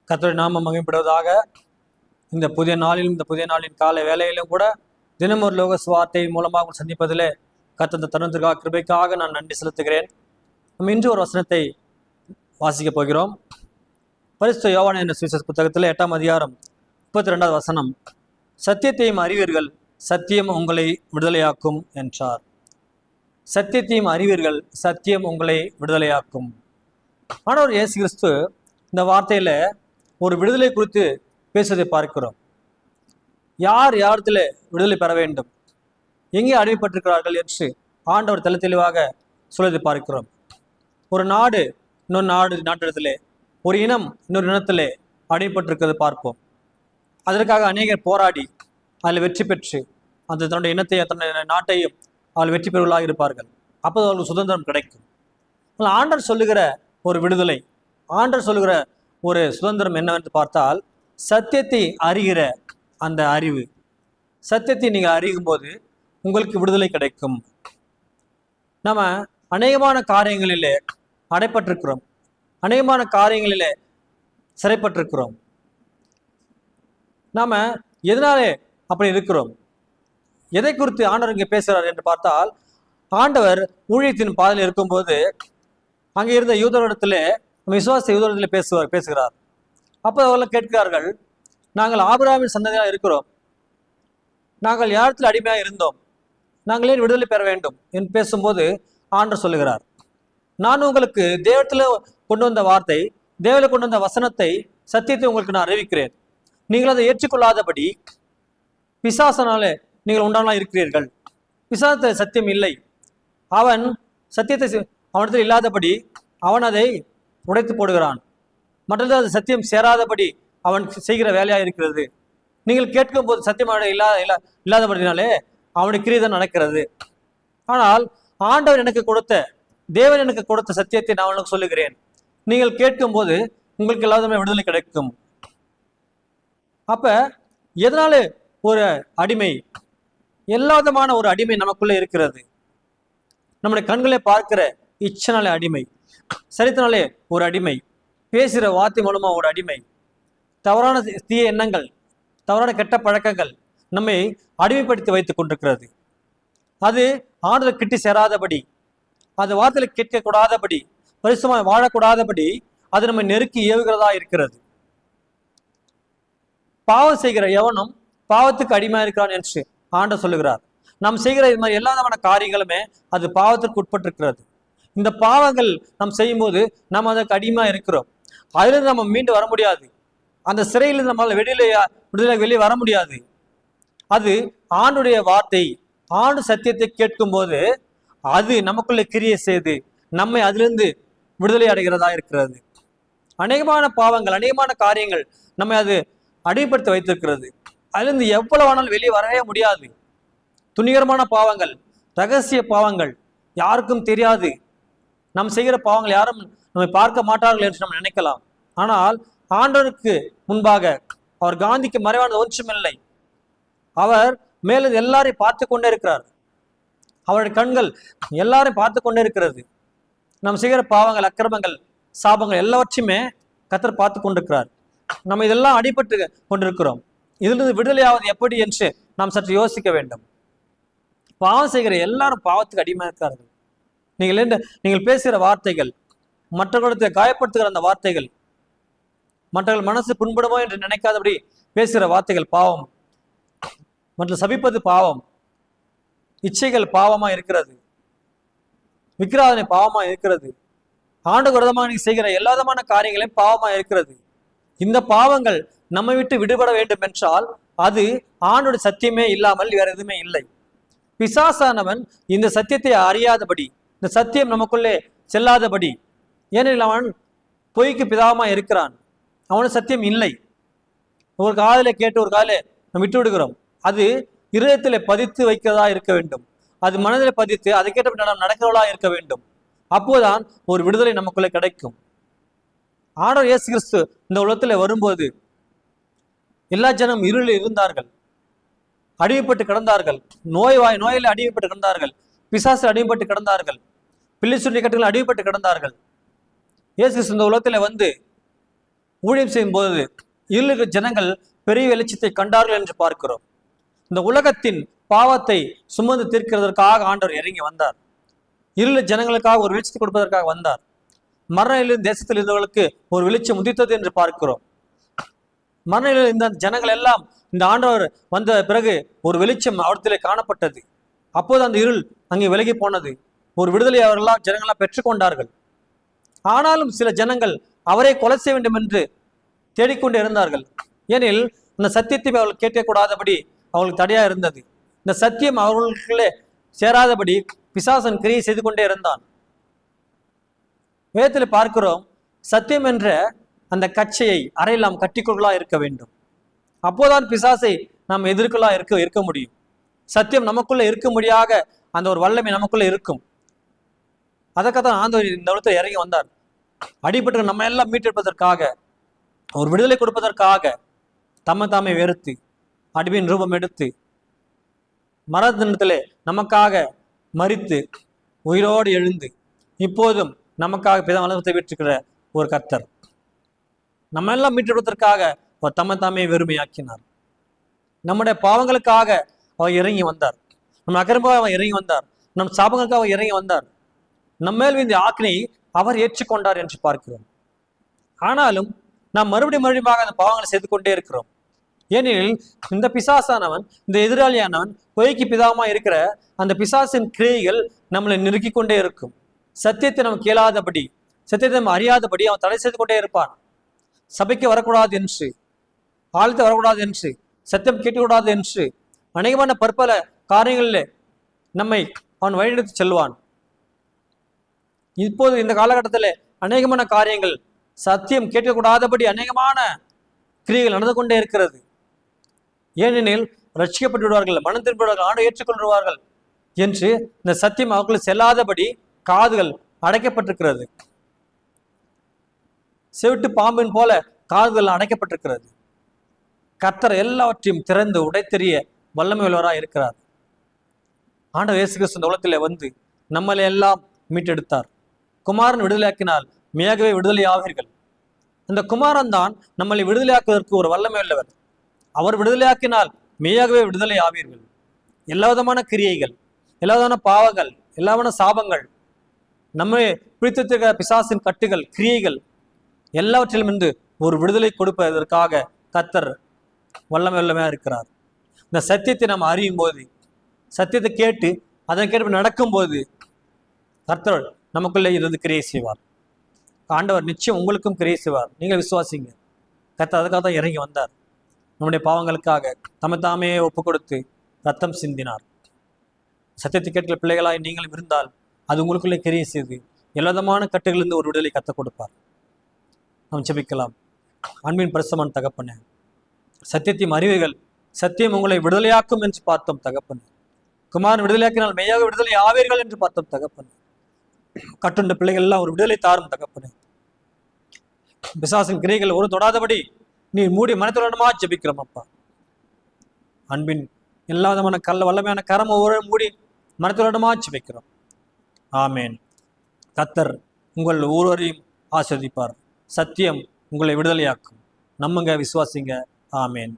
கர்த்தருடைய நாமம் மகிமைப்படுவதாக. இந்த புதிய நாளிலும் இந்த புதிய நாளின் காலை வேலையிலும் கூட தினம் ஒரு லோக சுவார்த்தை மூலமாக சந்திப்பதிலே கர்த்தர் இந்த தருணத்திற்காக கிருபைக்காக நான் நன்றி செலுத்துகிறேன். நம்ம இன்று ஒரு வசனத்தை வாசிக்க போகிறோம். பரிசுத்த யோவான் என்ற சுவிசேஷ புத்தகத்தில் 8ஆம் அதிகாரம் 32வது வசனம், சத்தியத்தையும் அறிவீர்கள், சத்தியம் உங்களை விடுதலையாக்கும் என்றார். சத்தியத்தையும் அறிவீர்கள், சத்தியம் உங்களை விடுதலையாக்கும். ஆண்டவர் இயேசு கிறிஸ்து இந்த வார்த்தையில ஒரு விடுதலை குறித்து பேசுவதை பார்க்கிறோம். யார் யாரிடத்தில் விடுதலை பெற வேண்டும், எங்கே அடிமைப்பட்டிருக்கிறார்கள் என்று ஆண்டவர் தெளிவாக சொல்வதை பார்க்கிறோம். ஒரு நாடு இன்னொரு நாட்டிடத்திலே, ஒரு இனம் இன்னொரு இனத்திலே அடிமைப்பட்டிருக்கிறது பார்ப்போம். அதற்காக அநேகர் போராடி அதில் வெற்றி பெற்று அந்த தன்னுடைய இனத்தையும் தன்னுடைய நாட்டையும் அவர்கள் வெற்றி பெறுவர்களாக இருப்பார்கள். அப்போது அவர்களுக்கு சுதந்திரம் கிடைக்கும். ஆண்டவர் சொல்லுகிற ஒரு விடுதலை, ஆண்டவர் சொல்லுகிற ஒரு சுதந்திரம் என்னவென்று பார்த்தால், சத்தியத்தை அறிகிற அந்த அறிவு. சத்தியத்தை நீங்கள் அறியும் போது உங்களுக்கு விடுதலை கிடைக்கும். நம்ம அநேகமான காரியங்களிலே அடைப்பட்டிருக்கிறோம், அநேகமான காரியங்களிலே சிறைப்பட்டிருக்கிறோம். நாம எதனாலே அப்படி இருக்கிறோம், எதை குறித்து ஆண்டவர் இங்கே பேசுகிறார் என்று பார்த்தால், ஆண்டவர் ஊழியத்தின் பாதையில் இருக்கும்போது அங்கே இருந்த யூதரிடத்திலே, விசுவாச யூதரிடத்திலே பேசுகிறார். அப்போ அவர்கள் கேட்கிறார்கள், நாங்கள் ஆபிரகாமின் சந்ததியாக இருக்கிறோம், நாங்கள் யாரிடத்தில் அடிமையாக இருந்தோம், நாங்களே விடுதலை பெற வேண்டும் என்று பேசும்போது ஆண்டவர் சொல்லுகிறார், நான் உங்களுக்கு தேவத்தில் கொண்டு வந்த வார்த்தை, தேவத்தில் கொண்டு வந்த வசனத்தை, சத்தியத்தை உங்களுக்கு நான் அறிவிக்கிறேன். நீங்கள் அதை ஏற்றுக்கொள்ளாதபடி பிசாசனாலே நீங்கள் உண்டானா இருக்கிறீர்கள். பிசாச சத்தியம் இல்லை, அவன் சத்தியத்தை அவனிடத்தில் இல்லாதபடி அவன் அதை உடைத்து போடுகிறான். மற்றது அது சத்தியம் சேராதபடி அவன் செய்கிற வேலையாக இருக்கிறது. நீங்கள் கேட்கும் போது சத்தியம் இல்லாதபடினாலே அவனுடைய கிரியைதான் நடக்கிறது. ஆனால் ஆண்டவர் எனக்கு கொடுத்த, தேவன் எனக்கு கொடுத்த சத்தியத்தை நான் அவனுக்கு சொல்லுகிறேன். நீங்கள் கேட்கும் போது உங்களுக்கு எல்லாருமே விடுதலை கிடைக்கும். அப்ப எதனால ஒரு அடிமை, எல்லா விதமான ஒரு அடிமை நமக்குள்ள இருக்கிறது. நம்முடைய கண்களை பார்க்கிற இச்சனாலே அடிமை, சரித்தினாலே ஒரு அடிமை, பேசுகிற வார்த்தை மூலமா ஒரு அடிமை, தவறான தீய எண்ணங்கள், தவறான கெட்ட பழக்கங்கள் நம்மை அடிமைப்படுத்தி வைத்துக் கொண்டிருக்கிறது. அது ஆண்டவர் கிட்டி சேராதபடி, அந்த வார்த்தையில கேட்கக்கூடாதபடி, பரிசுத்தமாய் வாழக்கூடாதபடி அது நம்மை நெருக்கி ஏவுகிறதா இருக்கிறது. பாவம் செய்கிற எவனும் பாவத்துக்கு அடிமையா இருக்கிறான் என்று ஆண்டவர் சொல்லுகிறார். நாம் செய்கிற இது மாதிரி எல்லா விதமான காரியங்களுமே அது பாவத்திற்கு உட்பட்டிருக்கிறது. இந்த பாவங்கள் நாம் செய்யும் போது நாம் அதற்கு அடிமையா இருக்கிறோம். அதிலிருந்து நம்ம மீண்டு வர முடியாது. அந்த சிறையிலிருந்து நம்மளால வெளியே வர முடியாது. அது ஆண்டுடைய வார்த்தை, ஆண்டு சத்தியத்தை கேட்கும் போது அது நமக்குள்ள கிரியை செய்து நம்மை அதிலிருந்து விடுதலை அடைகிறதா இருக்கிறது. அநேகமான பாவங்கள், அநேகமான காரியங்கள் நம்மை அது அடிமைப்படுத்தி வைத்திருக்கிறது. அதிலிருந்து எவ்வளவு ஆனாலும் வெளியே வரவே முடியாது. துணிகரமான பாவங்கள், ரகசிய பாவங்கள், யாருக்கும் தெரியாது. நாம் செய்கிற பாவங்கள் யாரும் நம்மை பார்க்க மாட்டார்கள் என்று நம்ம நினைக்கலாம். ஆனால் ஆண்டவருக்கு முன்பாக அவர் காந்திக்கு மறைவானது ஒன்றுமில்லை. அவர் மேலும் எல்லாரையும் பார்த்து கொண்டே இருக்கிறார். அவருடைய கண்கள் எல்லாரையும் பார்த்து கொண்டே இருக்கிறது. நாம் செய்கிற பாவங்கள், அக்கிரமங்கள், சாபங்கள் எல்லாவற்றையுமே கர்த்தர் பார்த்து கொண்டிருக்கிறார். நம்ம இதெல்லாம் அடிபட்டு கொண்டிருக்கிறோம். இதிலிருந்து விடுதலையாவது எப்படி என்று நாம் சற்று யோசிக்க வேண்டும். பாவம் செய்கிற எல்லாரும் பாவத்துக்கு அடிமையாக இருக்கிறார்கள். நீங்கள் பேசுகிற வார்த்தைகள், மற்றவர்களுக்கு காயப்படுத்துகிற அந்த வார்த்தைகள், மற்றவர்கள் மனசு புண்படுமோ என்று நினைக்காதபடி பேசுகிற வார்த்தைகள் பாவம். மற்ற சபிப்பது பாவம், இச்சைகள் பாவமா இருக்கிறது, விக்கிராதனை பாவமா இருக்கிறது, ஆண்டு விரதமாக நீ செய்கிற எல்லா விதமான காரியங்களையும் பாவமா இருக்கிறது. இந்த பாவங்கள் நம்மை விட்டு விடுபட வேண்டும் என்றால் அது ஆண்டோட சத்தியமே இல்லாமல் வேற எதுவுமே இல்லை. பிசாசானவன் இந்த சத்தியத்தை அறியாதபடி, இந்த சத்தியம் நமக்குள்ளே செல்லாதபடி, ஏனெனில் அவன் பொய்க்கு பிதாவமா இருக்கிறான். அவனுக்கு சத்தியம் இல்லை. ஒரு காதலை கேட்டு ஒரு காதலை நம்ம விட்டு விடுகிறோம். அது இருதயத்தில் பதித்து வைக்கிறதா இருக்க வேண்டும். அது மனதில் பதித்து அதை கேட்ட நாம் நடக்கிறவளா இருக்க வேண்டும். அப்போதான் ஒரு விடுதலை நமக்குள்ளே கிடைக்கும். ஆண்டவர் இயேசு கிறிஸ்து இந்த உலகத்தில் வரும்போது எல்லா ஜனம் இருளில் இருந்தார்கள், அடிமைப்பட்டு கிடந்தார்கள், நோயில் அடிமைப்பட்டு கிடந்தார்கள், பிசாசு அடிமைப்பட்டு கிடந்தார்கள், பிள்ளை சுண்ணி கட்டுகள் அடிமைப்பட்டு கிடந்தார்கள். இயேசு கிறிஸ்து இந்த உலகத்தில் வந்து ஊழியம் செய்யும் போது இருளுக்கு ஜனங்கள் பெரிய வெளிச்சத்தை கண்டார்கள் என்று பார்க்கிறோம். இந்த உலகத்தின் பாவத்தை சுமந்து தீர்க்கிறதற்காக ஆண்டவர் இறங்கி வந்தார். இருளு ஜனங்களுக்காக ஒரு வெளிச்சத்தை கொடுப்பதற்காக வந்தார். மரண தேசத்தில் இருந்தவர்களுக்கு ஒரு வெளிச்சம் உதித்தது என்று பார்க்கிறோம். மரண இந்த ஜனங்கள் எல்லாம் இந்த ஆண்டவர் வந்த பிறகு ஒரு வெளிச்சம் அவர்த்திலே காணப்பட்டது. அப்போது அந்த இருள் அங்கே விலகி போனது. ஒரு விடுதலை அவர்களாம் ஜனங்களாம் பெற்றுக்கொண்டார்கள். ஆனாலும் சில ஜனங்கள் அவரை கொலை செய்ய வேண்டும் என்று தேடிக்கொண்டு இருந்தார்கள். ஏனில் இந்த சத்தியத்தை அவர்கள் கேட்கக்கூடாதபடி அவர்களுக்கு தடையா இருந்தது. இந்த சத்தியம் அவர்களுக்குள்ளே சேராதபடி பிசாசன் கிரியை செய்து கொண்டே இருந்தான். வேதத்தில் பார்க்கிறோம், சத்தியம் என்ற அந்த கச்சையை அறையில் நாம் கட்டிக்கொள்ளா இருக்க வேண்டும். அப்போதான் பிசாசை நாம் எதிர்க்கலாம் இருக்க முடியும். சத்தியம் நமக்குள்ள இருக்கும்படியாக அந்த ஒரு வல்லமை நமக்குள்ள இருக்கும். அதற்காகத்தான் ஆண்டவர் இந்த உலகத்தில் இறங்கி வந்தார். அடிபட்டு நம்ம எல்லாம் மீட்டெடுப்பதற்காக, ஒரு விடுதலை கொடுப்பதற்காக தாமே வெறுத்து அடிமையின் ரூபம் எடுத்து மரணத்திலே நமக்காக மரித்து உயிரோடு எழுந்து இப்போதும் நமக்காக பிதாமலத்தை விட்டுக்கிற ஒரு கர்த்தர் நம்ம எல்லாம் மீட்டெடுப்பதற்காக அவர் தாமே வெறுமையாக்கினார். நம்முடைய பாவங்களுக்காக அவர் இறங்கி வந்தார். நம் அக்கிரமமாக அவர் இறங்கி வந்தார். நம் சாபங்களுக்காக அவர் இறங்கி வந்தார். நம்மேல் இந்த ஆக்கினையை அவர் ஏற்றுக்கொண்டார் என்று பார்க்கிறோம். ஆனாலும் நாம் மறுபடியும் அந்த பாவங்களை செய்து கொண்டே இருக்கிறோம். ஏனெனில் இந்த பிசாசானவன், இந்த எதிராளியானவன், பொய்க்கு பிதாமா இருக்கிற அந்த பிசாசின் கிரியைகள் நம்மளை நெருக்கி கொண்டே இருக்கும். சத்தியத்தை நம்ம கேளாதபடி, சத்தியத்தை நம்ம அறியாதபடி அவன் தடை செய்து கொண்டே இருப்பான். சபைக்கு வரக்கூடாது என்று, ஆழ்த்து வரக்கூடாது என்று, சத்தியம் கேட்கக்கூடாது என்று அநேகமான பற்பல காரியங்களில் நம்மை அவன் வழிநடத்தி செல்வான். இப்போது இந்த காலகட்டத்தில் அநேகமான காரியங்கள் சத்தியம் கேட்கக்கூடாதபடி அநேகமான கிரியைகள் நடந்து கொண்டே இருக்கிறது. ஏனெனில் ரட்சிக்கப்பட்டு விடுவார்கள், மனம் திரும்புவார்கள், ஆண்டு ஏற்றுக்கொள்வார்கள் என்று இந்த சத்தியம் அவர்கள் செல்லாதபடி காதுகள் அடைக்கப்பட்டிருக்கிறது. செவிட்டு பாம்பின் போல காதுகள் அடைக்கப்பட்டிருக்கிறது. கர்த்தர் எல்லாவற்றையும் திறந்து உடைத்தெறிய வல்லமை உள்ளவராக இருக்கிறார். ஆண்டவர் இயேசு கிறிஸ்து இந்த உலகத்திலே வந்து நம்மளை எல்லாம் மீட்டெடுத்தார். குமாரன் விடுதலையாக்கினால் மெய்யாகவே விடுதலை ஆவீர்கள். இந்த குமாரன் தான் நம்மளை விடுதலையாக்குவதற்கு ஒரு வல்லமை உள்ளவர். அவர் விடுதலையாக்கினால் மெய்யாகவே விடுதலை ஆவீர்கள். எல்லா விதமான கிரியைகள், எல்லா விதமான பாவங்கள், எல்லா விதமான சாபங்கள், நம்மை பிடித்திருக்கிற பிசாசின் கட்டுகள், கிரியைகள் எல்லாவற்றிலும் இருந்து ஒரு விடுதலை கொடுப்பதற்காக கர்த்தர் வல்லமையா இருக்கிறார். இந்த சத்தியத்தை நாம் அறியும் போது, சத்தியத்தை கேட்டு அதன் கேட்டு நடக்கும்போது கர்த்தர் நமக்குள்ளே இருந்து கிரியை செய்வார். ஆண்டவர் நிச்சயம் உங்களுக்கும் கிரியை செய்வார். நீங்கள் விசுவாசிங்க. கர்த்தர் அதுக்காக தான் இறங்கி வந்தார். நம்முடைய பாவங்களுக்காக தாமே ஒப்பு கொடுத்து ரத்தம் சிந்தினார். சத்தியத்தை கேட்கிற பிள்ளைகளாய் நீங்களும் இருந்தால் அது உங்களுக்குள்ளே கிரியை செய்து எல்லா விதமான கட்டுகளிலிருந்து ஒரு விடுதலை கற்றுக் கொடுப்பார். நாம் ஜெபிக்கலாம். அன்பின் பிரசமன் தகப்பனே, சத்தியத்தையும் அறிவுகள், சத்தியம் உங்களை விடுதலையாக்கும் என்று பார்த்தோம் தகப்பனே. குமாரன் விடுதலையாக்கினால் மெய்யாக விடுதலை ஆவீர்கள் என்று பார்த்தோம் தகப்பனே. கட்டுண்ட பிள்ளைகள் எல்லாம் ஒரு விடுதலை தாரும் தகப்பனே. பிசாசின் கிரைகள் ஒரு தொடாதபடி நீ மூடி மனத்துடனமா ஜெபிக்கிறோம் அப்பா. அன்பின் எல்லா விதமான வல்லமையான கரம் ஒவ்வொரு மூடி மனத்துடனமா ஜெபிக்கிறோம். ஆமேன். கர்த்தர் உங்கள் ஒவ்வொருவரையும் ஆசீர்வதிப்பார். சத்தியம் உங்களை விடுதலையாக்கும். நம்புங்க, விசுவாசிங்க. ஆமேன்.